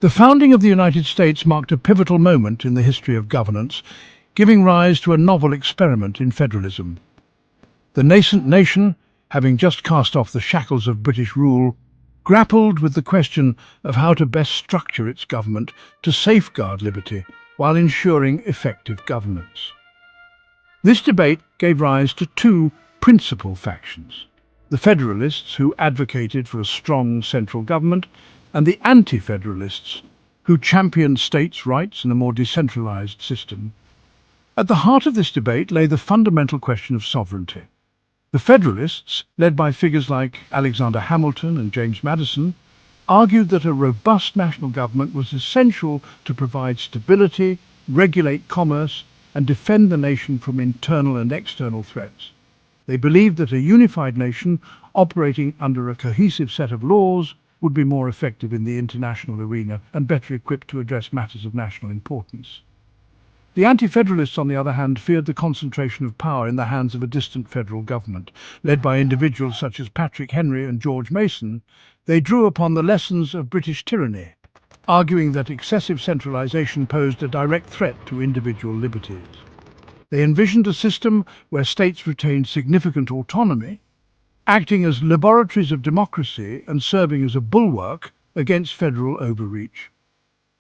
The founding of the United States marked a pivotal moment in the history of governance, giving rise to a novel experiment in federalism. The nascent nation, having just cast off the shackles of British rule, grappled with the question of how to best structure its government to safeguard liberty while ensuring effective governance. This debate gave rise to two principal factions: the Federalists, who advocated for a strong central government, and the Anti-Federalists, who championed states' rights in a more decentralized system. At the heart of this debate lay the fundamental question of sovereignty. The Federalists, led by figures like Alexander Hamilton and James Madison, argued that a robust national government was essential to provide stability, regulate commerce, and defend the nation from internal and external threats. They believed that a unified nation operating under a cohesive set of laws would be more effective in the international arena and better equipped to address matters of national importance. The Anti-Federalists, on the other hand, feared the concentration of power in the hands of a distant federal government. Led by individuals such as Patrick Henry and George Mason, they drew upon the lessons of British tyranny, arguing that excessive centralization posed a direct threat to individual liberties. They envisioned a system where states retained significant autonomy, acting as laboratories of democracy and serving as a bulwark against federal overreach.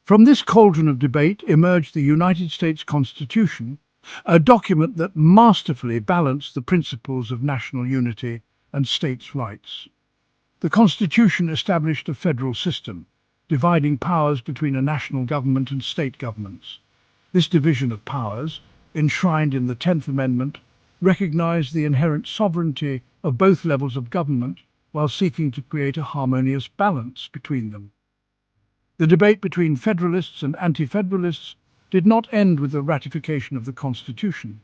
From this cauldron of debate emerged the United States Constitution, a document that masterfully balanced the principles of national unity and states' rights. The Constitution established a federal system, dividing powers between a national government and state governments. This division of powers, enshrined in the 10th Amendment, recognized the inherent sovereignty of both levels of government while seeking to create a harmonious balance between them. The debate between Federalists and Anti-Federalists did not end with the ratification of the Constitution.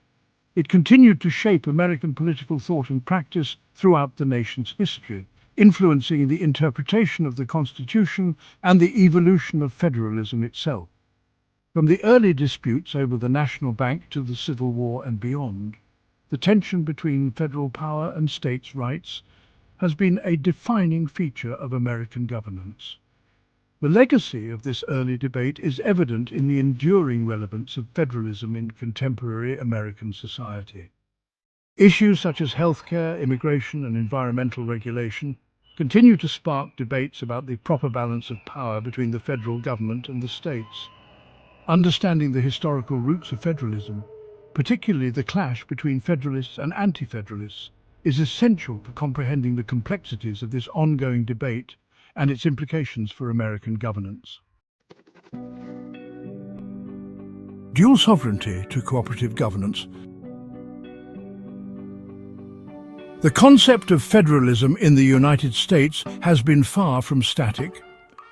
It continued to shape American political thought and practice throughout the nation's history, influencing the interpretation of the Constitution and the evolution of federalism itself. From the early disputes over the National Bank to the Civil War and beyond, the tension between federal power and states' rights has been a defining feature of American governance. The legacy of this early debate is evident in the enduring relevance of federalism in contemporary American society. Issues such as healthcare, immigration, and environmental regulation continue to spark debates about the proper balance of power between the federal government and the states. Understanding the historical roots of federalism, particularly the clash between Federalists and Anti-Federalists, is essential for comprehending the complexities of this ongoing debate and its implications for American governance. Dual sovereignty to cooperative governance. The concept of federalism in the United States has been far from static.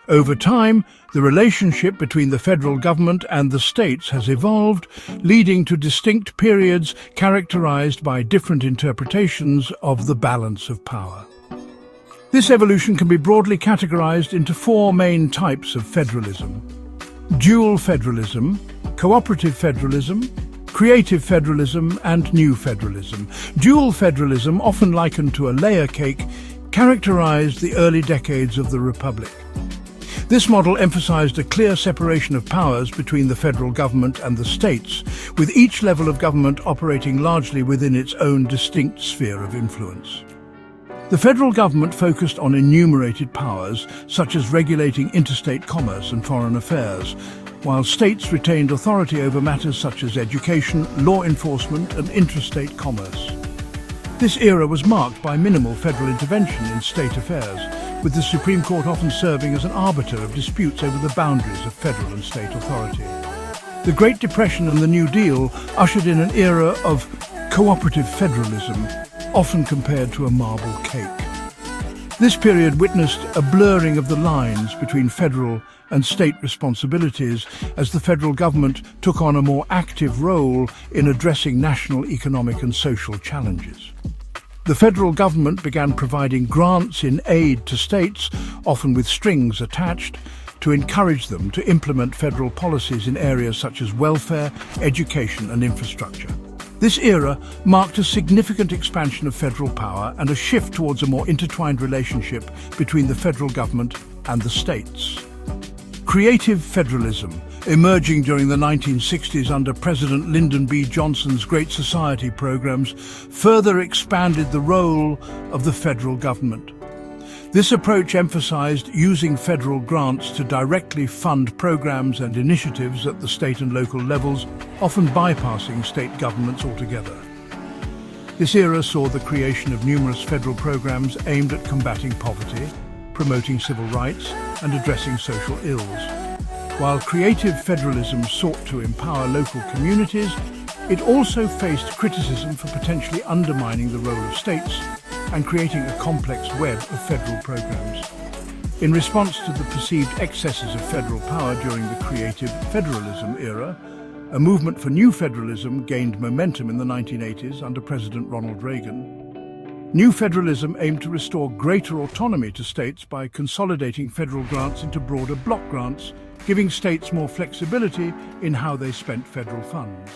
Over time, the relationship between the federal government and the states has evolved, leading to distinct periods characterized by different interpretations of the balance of power. This evolution can be broadly categorized into four main types of federalism: dual federalism, cooperative federalism, creative federalism, and new federalism. Dual federalism, often likened to a layer cake, characterized the early decades of the Republic. This model emphasized a clear separation of powers between the federal government and the states, with each level of government operating largely within its own distinct sphere of influence. The federal government focused on enumerated powers, such as regulating interstate commerce and foreign affairs, while states retained authority over matters such as education, law enforcement, and interstate commerce. This era was marked by minimal federal intervention in state affairs, with the Supreme Court often serving as an arbiter of disputes over the boundaries of federal and state authority. The Great Depression and the New Deal ushered in an era of cooperative federalism, often compared to a marble cake. This period witnessed a blurring of the lines between federal and state responsibilities as the federal government took on a more active role in addressing national economic and social challenges. The federal government began providing grants in aid to states, often with strings attached, to encourage them to implement federal policies in areas such as welfare, education, and infrastructure. This era marked a significant expansion of federal power and a shift towards a more intertwined relationship between the federal government and the states. Creative federalism, emerging during the 1960s under President Lyndon B. Johnson's Great Society programs, further expanded the role of the federal government. This approach emphasized using federal grants to directly fund programs and initiatives at the state and local levels, often bypassing state governments altogether. This era saw the creation of numerous federal programs aimed at combating poverty, promoting civil rights, and addressing social ills. While creative federalism sought to empower local communities, it also faced criticism for potentially undermining the role of states and creating a complex web of federal programs. In response to the perceived excesses of federal power during the creative federalism era, a movement for new federalism gained momentum in the 1980s under President Ronald Reagan. New federalism aimed to restore greater autonomy to states by consolidating federal grants into broader block grants, giving states more flexibility in how they spent federal funds.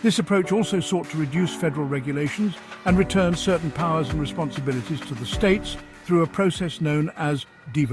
This approach also sought to reduce federal regulations and return certain powers and responsibilities to the states through a process known as devolution.